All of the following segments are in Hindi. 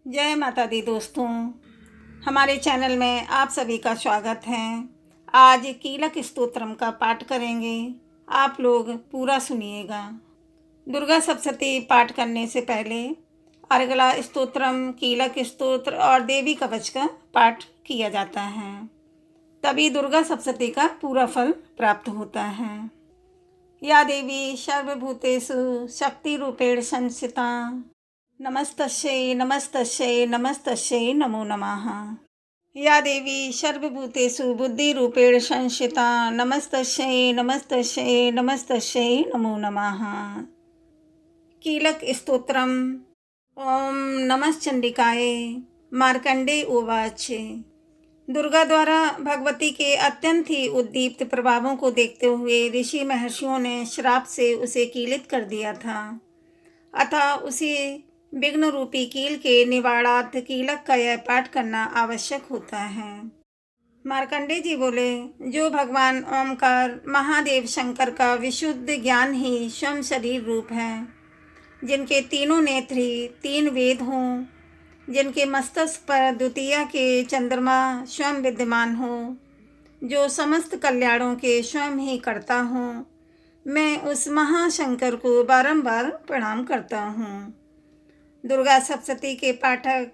जय माता दी दोस्तों, हमारे चैनल में आप सभी का स्वागत है। आज कीलक स्तोत्रम का पाठ करेंगे। आप लोग पूरा सुनिएगा। दुर्गा सप्तशती पाठ करने से पहले अर्गला स्तोत्रम, कीलक स्तोत्र और देवी कवच का पाठ किया जाता है। तभी दुर्गा सप्तशती का पूरा फल प्राप्त होता है। या देवी सर्वभूतेषु शक्ति रूपेण संस्थिता नमस्तस्यै नमस्तस्यै नमस्तस्यै नमो नमः। या देवी सर्वभूतेषु बुद्धिरूपेण संस्थिता नमस्तस्यै नमस्तस्यै नमस्तस्यै नमो नमः। कीलक स्तोत्रम। ओम नमः चंडिकाय। मार्कंडेय उवाच। दुर्गा द्वारा भगवती के अत्यंत ही उद्दीप्त प्रभावों को देखते हुए ऋषि महर्षियों ने श्राप से उसे कीलित कर दिया था। अतः उसे विघ्न रूपी कील के निवारणार्थ कीलक का यह पाठ करना आवश्यक होता है। मार्कंडेय जी बोले, जो भगवान ओमकार महादेव शंकर का विशुद्ध ज्ञान ही स्वयं शरीर रूप है, जिनके तीनों नेत्र ही तीन वेद हों, जिनके मस्तक पर द्वितीया के चंद्रमा स्वयं विद्यमान हो, जो समस्त कल्याणों के स्वयं ही करता हूँ, मैं उस महाशंकर को बारंबार प्रणाम करता हूँ। दुर्गा सप्तशती के पाठक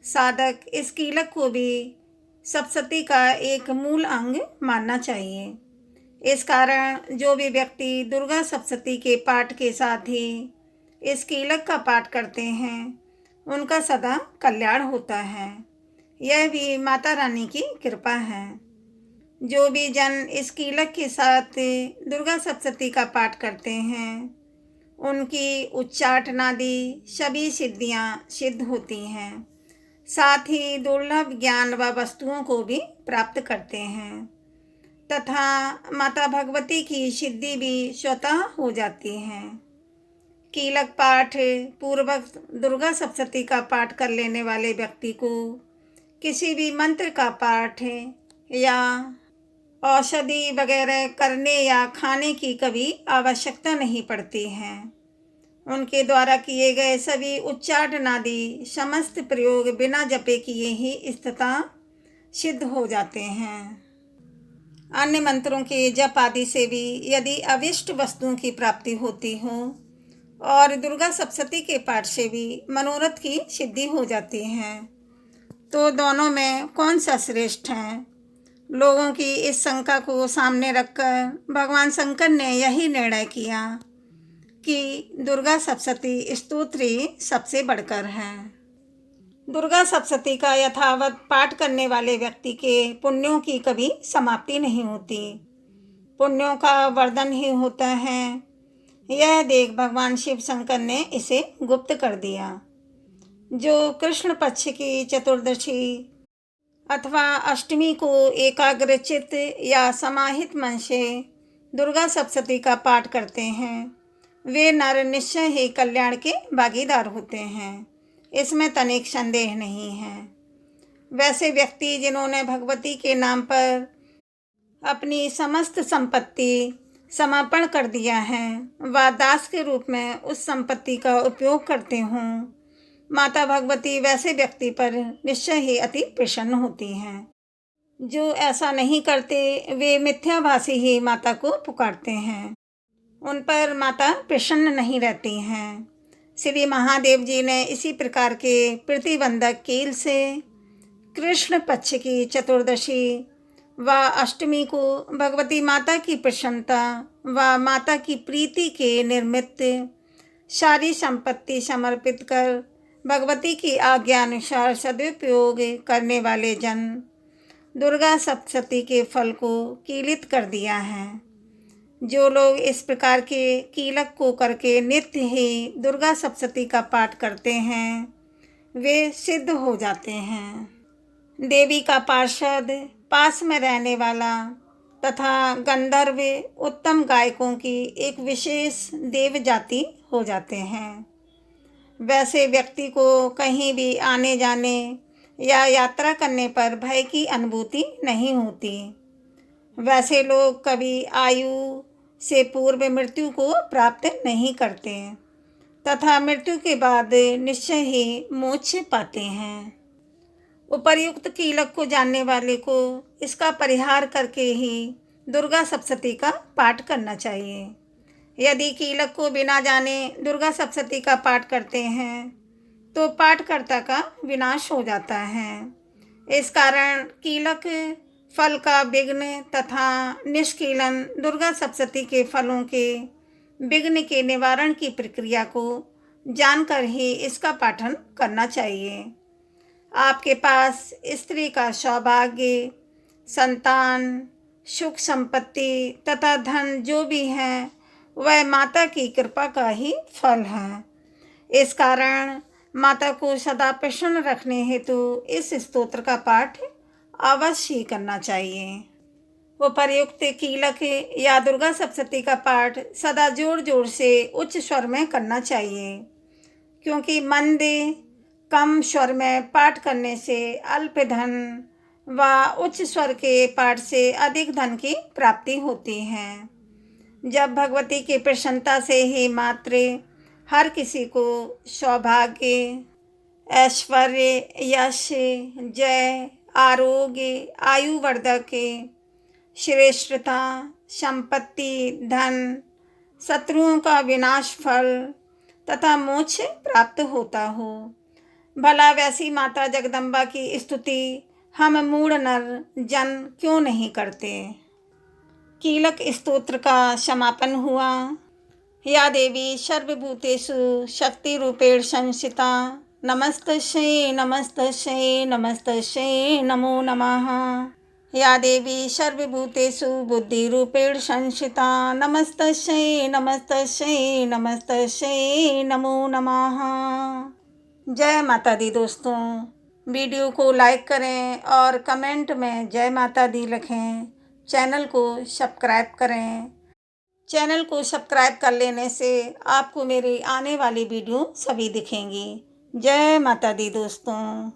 साधक इस कीलक को भी सप्तशती का एक मूल अंग मानना चाहिए। इस कारण जो भी व्यक्ति दुर्गा सप्तशती के पाठ के साथ ही इस कीलक का पाठ करते हैं, उनका सदा कल्याण होता है। यह भी माता रानी की कृपा है। जो भी जन इस कीलक के साथ दुर्गा सप्तशती का पाठ करते हैं, उनकी उच्चाटनादि सभी सिद्धियां सिद्ध होती हैं। साथ ही दुर्लभ ज्ञान व वस्तुओं को भी प्राप्त करते हैं तथा माता भगवती की सिद्धि भी स्वतः हो जाती है। कीलक पाठ पूर्वक दुर्गा सप्तशती का पाठ कर लेने वाले व्यक्ति को किसी भी मंत्र का पाठ या औषधि वगैरह करने या खाने की कभी आवश्यकता नहीं पड़ती है। उनके द्वारा किए गए सभी उच्चाटनादि समस्त प्रयोग बिना जपे किए ही इस्तः सिद्ध हो जाते हैं। अन्य मंत्रों के जप आदि से भी यदि अविष्ट वस्तुओं की प्राप्ति होती हो और दुर्गा सप्तशती के पाठ से भी मनोरथ की सिद्धि हो जाती है, तो दोनों में कौन सा श्रेष्ठ है? लोगों की इस शंका को सामने रखकर भगवान शंकर ने यही निर्णय किया कि दुर्गा सप्तशती स्तोत्र सबसे बढ़कर है। दुर्गा सप्तशती का यथावत पाठ करने वाले व्यक्ति के पुण्यों की कभी समाप्ति नहीं होती, पुण्यों का वर्धन ही होता है। यह देख भगवान शिव शंकर ने इसे गुप्त कर दिया। जो कृष्ण पक्ष की चतुर्दशी अथवा अष्टमी को एकाग्रचित या समाहित मन से दुर्गा सप्तशती का पाठ करते हैं, वे नर निश्चय ही कल्याण के भागीदार होते हैं। इसमें तनिक संदेह नहीं है। वैसे व्यक्ति जिन्होंने भगवती के नाम पर अपनी समस्त संपत्ति समर्पण कर दिया है, वह दास के रूप में उस संपत्ति का उपयोग करते हों, माता भगवती वैसे व्यक्ति पर निश्चय ही अति प्रसन्न होती हैं। जो ऐसा नहीं करते, वे मिथ्याभासी ही माता को पुकारते हैं, उन पर माता प्रसन्न नहीं रहती हैं। श्री महादेव जी ने इसी प्रकार के प्रतिबंधक कील से कृष्ण पक्ष की चतुर्दशी व अष्टमी को भगवती माता की प्रसन्नता व माता की प्रीति के निमित्त सारी संपत्ति समर्पित कर भगवती की आज्ञा अनुसार सदुपयोग करने वाले जन दुर्गा सप्तशती के फल को कीलित कर दिया है। जो लोग इस प्रकार के कीलक को करके नित्य ही दुर्गा सप्तशती का पाठ करते हैं, वे सिद्ध हो जाते हैं। देवी का पार्षद, पास में रहने वाला तथा गंधर्व उत्तम गायकों की एक विशेष देव जाति हो जाते हैं। वैसे व्यक्ति को कहीं भी आने जाने या यात्रा करने पर भय की अनुभूति नहीं होती। वैसे लोग कभी आयु से पूर्व मृत्यु को प्राप्त नहीं करते। तथा मृत्यु के बाद निश्चय ही मोक्ष पाते हैं। उपर्युक्त कीलक को जानने वाले को इसका परिहार करके ही दुर्गा सप्तशती का पाठ करना चाहिए। यदि कीलक को बिना जाने दुर्गा सप्तशती का पाठ करते हैं तो पाठकर्ता का विनाश हो जाता है। इस कारण कीलक फल का विघ्न तथा निष्कीलन दुर्गा सप्तशती के फलों के विघ्न के निवारण की प्रक्रिया को जानकर ही इसका पाठन करना चाहिए। आपके पास स्त्री का सौभाग्य, संतान, सुख संपत्ति तथा धन जो भी है वह माता की कृपा का ही फल है। इस कारण माता को सदा प्रसन्न रखने हेतु इस स्तोत्र का पाठ अवश्य ही करना चाहिए। उपर्युक्त कीलक या दुर्गा सप्तशती का पाठ सदा जोर जोर से उच्च स्वर में करना चाहिए, क्योंकि मंद कम स्वर में पाठ करने से अल्प धन व उच्च स्वर के पाठ से अधिक धन की प्राप्ति होती है। जब भगवती की प्रसन्नता से ही मात्र हर किसी को सौभाग्य, ऐश्वर्य, यश, जय, आरोग्य, आयुवर्धक, श्रेष्ठता, संपत्ति, धन, शत्रुओं का विनाश फल तथा मोक्ष प्राप्त होता हो। भला वैसी माता जगदम्बा की स्तुति हम मूढ़ नर जन क्यों नहीं करते। कीलक स्तोत्र का समापन हुआ। या देवी सर्वभूतेषु शक्ति रूपेण संस्थिता नमस्तस्यै नमस्तस्यै नमस्तस्यै नमो नमः। या देवी सर्वभूतेषु बुद्धिरूपेण संस्थिता नमस्तस्यै नमस्तस्यै नमस्तस्यै नमो नमः। जय माता दी दोस्तों। वीडियो को लाइक करें और कमेंट में जय माता दी लिखें। चैनल को सब्सक्राइब करें। चैनल को सब्सक्राइब कर लेने से आपको मेरी आने वाली वीडियो सभी दिखेंगी। जय माता दी दोस्तों।